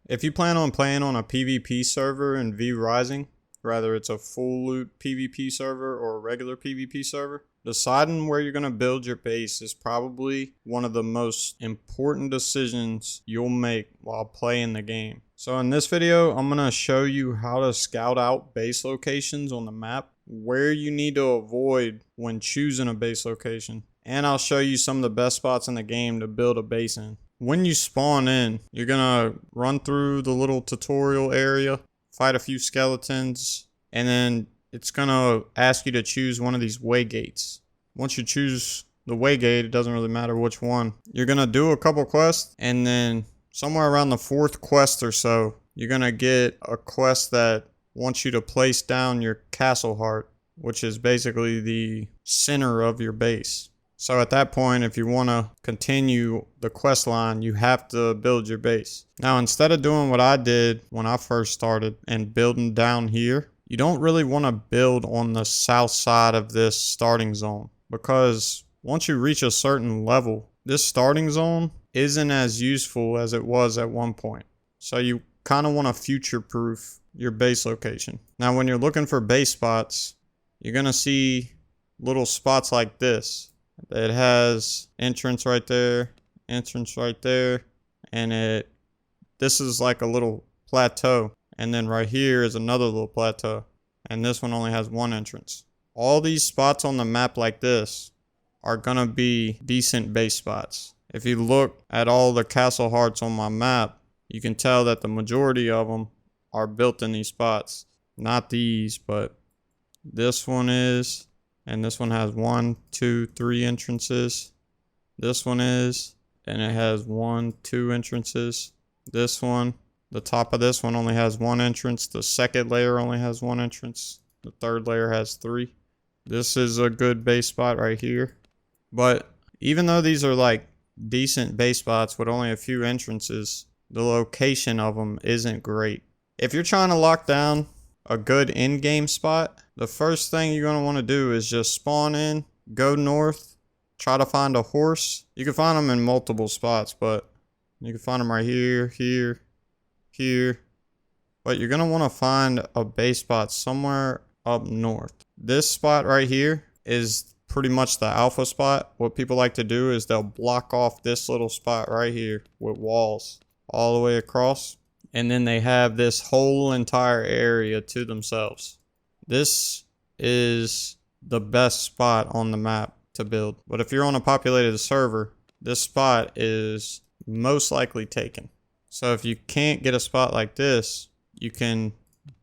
If you plan on playing on a PvP server in V Rising, whether it's a full loot PvP server or a regular PvP server, deciding where you're going to build your base is probably one of the most important decisions you'll make while playing the game. So in this video, I'm going to show you how to scout out base locations on the map, where you need to avoid when choosing a base location, and I'll show you some of the best spots in the game to build a base in. When you spawn in, you're gonna run through the little tutorial area, fight a few skeletons, and then it's gonna ask you to choose one of these way gates. Once you choose the way gate, it doesn't really matter which one. You're gonna do a couple quests, and then somewhere around the 4th quest or so, you're gonna get a quest that wants you to place down your castle heart, which is basically the center of your base. So at that point, if you want to continue the quest line, you have to build your base. Now, instead of doing what I did when I first started and building down here, you don't really want to build on the south side of this starting zone, because once you reach a certain level, this starting zone isn't as useful as it was at one point. So you kind of want to future-proof your base location. Now, when you're looking for base spots, you're going to see little spots like this. It has entrance right there, and this is like a little plateau. And then right here is another little plateau, and this one only has one entrance. All these spots on the map like this are gonna be decent base spots. If you look at all the castle hearts on my map, you can tell that the majority of them are built in these spots. Not these, but this one is. And this one has 1, 2, 3 entrances. This one is, and it has 1, 2 entrances. This one, the top of this one only has 1 entrance. The second layer only has 1 entrance. The third layer has 3. This is a good base spot right here. But even though these are like decent base spots with only a few entrances, the location of them isn't great. If you're trying to lock down a good in-game spot, the first thing you're going to want to do is just spawn in, go north, try to find a horse. You can find them in multiple spots, but you can find them right here, here, here. But you're going to want to find a base spot somewhere up north. This spot right here is pretty much the alpha spot. What people like to do is they'll block off this little spot right here with walls all the way across. And then they have this whole entire area to themselves. This is the best spot on the map to build. But if you're on a populated server, this spot is most likely taken. So if you can't get a spot like this, you can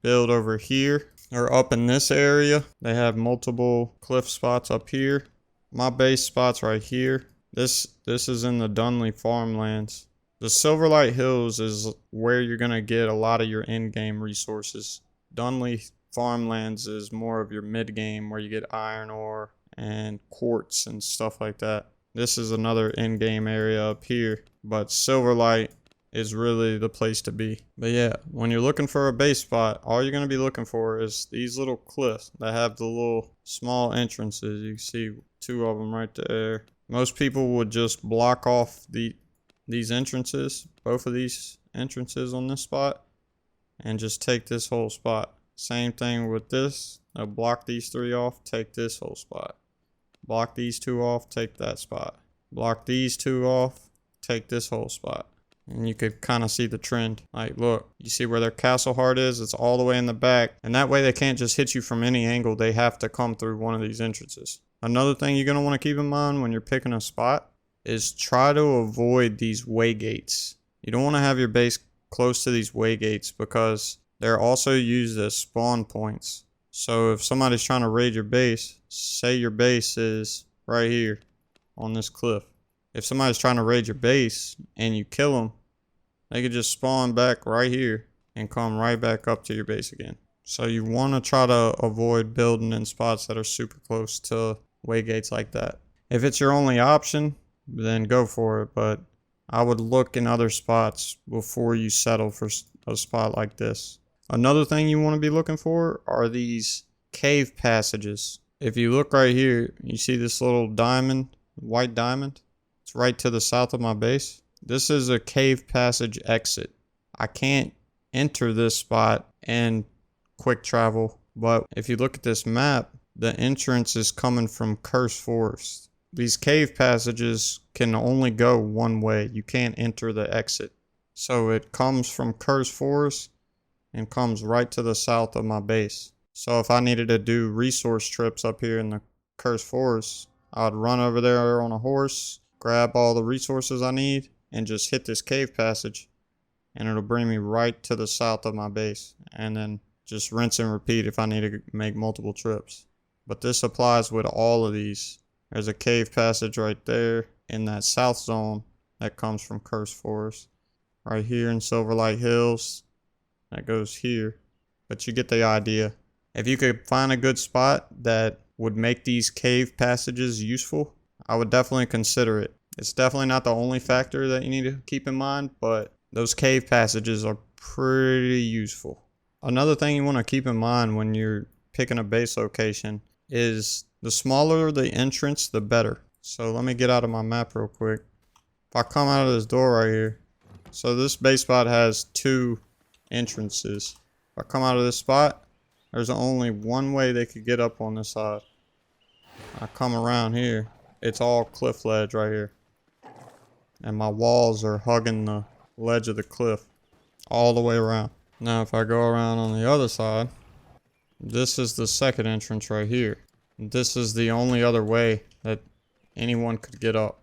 build over here or up in this area. They have multiple cliff spots up here. My base spot's right here. This is in the Dunley farmlands. The Silverlight Hills is where you're going to get a lot of your in-game resources. Dunley farmlands is more of your mid-game, where you get iron ore and quartz and stuff like that. This is another in-game area up here, but Silverlight is really the place to be. But yeah, when you're looking for a base spot, all you're going to be looking for is these little cliffs that have the little small entrances. You can see 2 of them right there. Most people would just block off these entrances, both of these entrances on this spot, and just take this whole spot. Same thing with this. I'll block these 3 off, take this whole spot. Block these 2 off, take that spot. Block these 2 off, take this whole spot. And you could kind of see the trend. Like, look, you see where their castle heart is? It's all the way in the back. And that way they can't just hit you from any angle. They have to come through one of these entrances. Another thing you're going to want to keep in mind when you're picking a spot is try to avoid these way gates. You don't want to have your base close to these way gates, because they're also used as spawn points. So if somebody's trying to raid your base, say your base is right here on this cliff. If somebody's trying to raid your base and you kill them, they could just spawn back right here and come right back up to your base again. So you want to try to avoid building in spots that are super close to way gates like that. If it's your only option, then go for it, but I would look in other spots before you settle for a spot like this. Another thing you want to be looking for are these cave passages. If you look right here, you see this little diamond, white diamond? It's right to the south of my base. This is a cave passage exit. I can't enter this spot and quick travel. But if you look at this map, the entrance is coming from Cursed Forest. These cave passages can only go one way. You can't enter the exit. So it comes from Cursed Forest and comes right to the south of my base. So if I needed to do resource trips up here in the Cursed Forest, I'd run over there on a horse, grab all the resources I need, and just hit this cave passage. And it'll bring me right to the south of my base. And then just rinse and repeat if I need to make multiple trips. But this applies with all of these. There's a cave passage right there in that south zone that comes from Cursed Forest. Right here in Silverlight Hills. That goes here. But you get the idea. If you could find a good spot that would make these cave passages useful, I would definitely consider it. It's definitely not the only factor that you need to keep in mind, but those cave passages are pretty useful. Another thing you want to keep in mind when you're picking a base location is the smaller the entrance, the better. So let me get out of my map real quick. If I come out of this door right here, so this base spot has 2 entrances. If I come out of this spot, there's only one way they could get up on this side. I come around here, it's all cliff ledge right here. And my walls are hugging the ledge of the cliff all the way around. Now if I go around on the other side, this is the second entrance right here. This is the only other way that anyone could get up.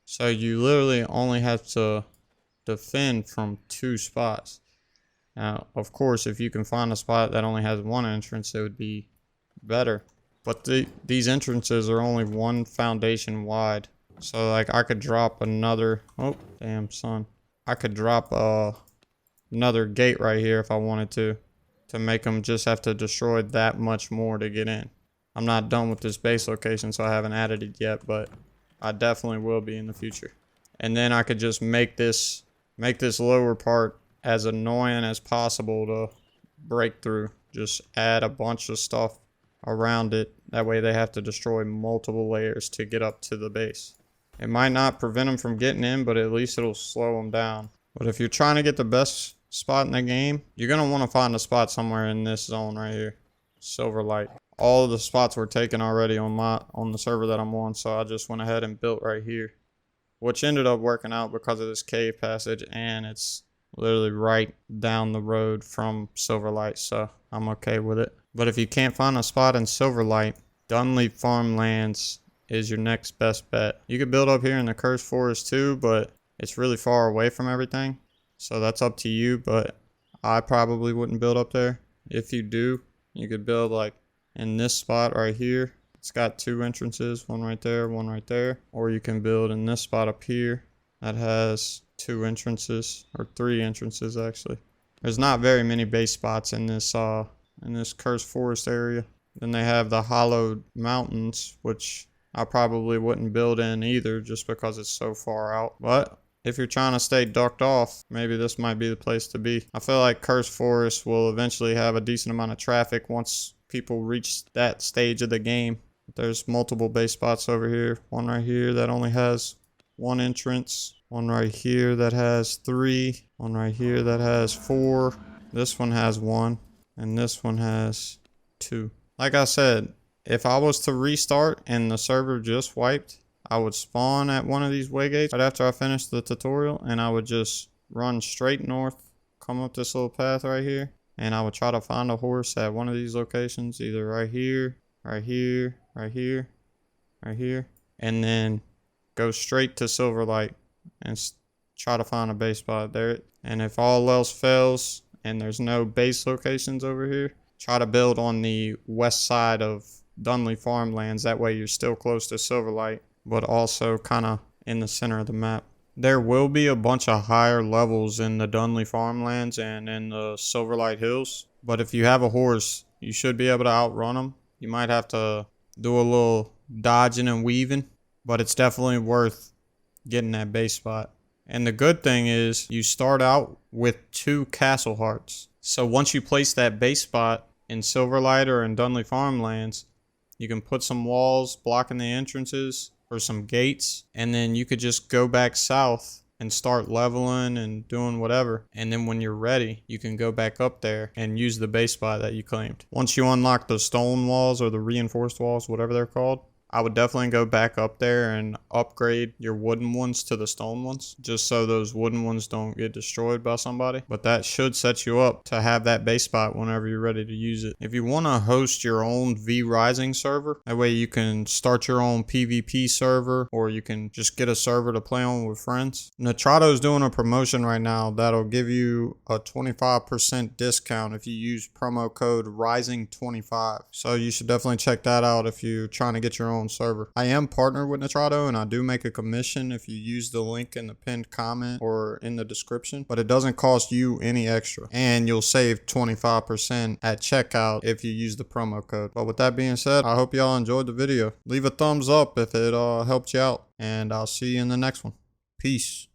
So you literally only have to defend from 2 spots. Now, of course, if you can find a spot that only has 1 entrance, it would be better. But these entrances are only 1 foundation wide. So like I could drop another, oh damn son. I could drop another gate right here if I wanted to make them just have to destroy that much more to get in. I'm not done with this base location, so I haven't added it yet, but I definitely will be in the future. And then I could just make this lower part as annoying as possible to break through. Just add a bunch of stuff around it. That way they have to destroy multiple layers to get up to the base. It might not prevent them from getting in, but at least it'll slow them down. But if you're trying to get the best spot in the game, you're going to want to find a spot somewhere in this zone right here. Silverlight. All of the spots were taken already on the server that I'm on, so I just went ahead and built right here. Which ended up working out because of this cave passage, and it's literally right down the road from Silverlight, so I'm okay with it. But if you can't find a spot in Silverlight, Dunleaf Farmlands is your next best bet. You could build up here in the Cursed Forest too, but it's really far away from everything. So that's up to you, but I probably wouldn't build up there. If you do, you could build like in this spot right here. It's got 2 entrances, one right there, one right there. Or you can build in this spot up here that has 2 entrances, or 3 entrances actually. There's not very many base spots in this Cursed Forest area. Then they have the Hollowed Mountains, which I probably wouldn't build in either just because it's so far out. But if you're trying to stay ducked off, maybe this might be the place to be. I feel like Cursed Forest will eventually have a decent amount of traffic once people reach that stage of the game. There's multiple base spots over here. One right here that only has 1 entrance. One right here that has 3. One right here that has 4. This one has 1. And this one has 2. Like I said, if I was to restart and the server just wiped, I would spawn at one of these waygates right after I finished the tutorial, and I would just run straight north, come up this little path right here, and I would try to find a horse at one of these locations, either right here, right here, right here, right here, and then go straight to Silverlight and try to find a base spot there. And if all else fails and there's no base locations over here, try to build on the west side of Dunleaf Farmlands. That way you're still close to Silverlight, but also kind of in the center of the map. There will be a bunch of higher levels in the Dunleaf Farmlands and in the Silverlight Hills, but if you have a horse, you should be able to outrun them. You might have to do a little dodging and weaving, but it's definitely worth getting that base spot. And the good thing is you start out with 2 castle hearts. So once you place that base spot in Silverlight or in Dunleaf Farmlands, you can put some walls blocking the entrances or some gates, and then you could just go back south and start leveling and doing whatever. And then when you're ready, you can go back up there and use the base spot that you claimed. Once you unlock the stone walls or the reinforced walls, whatever they're called, I would definitely go back up there and upgrade your wooden ones to the stone ones, just so those wooden ones don't get destroyed by somebody. But that should set you up to have that base spot whenever you're ready to use it. If you want to host your own V-Rising server, that way you can start your own PvP server, or you can just get a server to play on with friends. Nitrado is doing a promotion right now that'll give you a 25% discount if you use promo code RISING25. So you should definitely check that out if you're trying to get your own server. I am partnered with Nitrado and I do make a commission if you use the link in the pinned comment or in the description, but it doesn't cost you any extra, and you'll save 25% at checkout if you use the promo code. But with that being said, I hope y'all enjoyed the video. Leave a thumbs up if it helped you out, and I'll see you in the next one. Peace.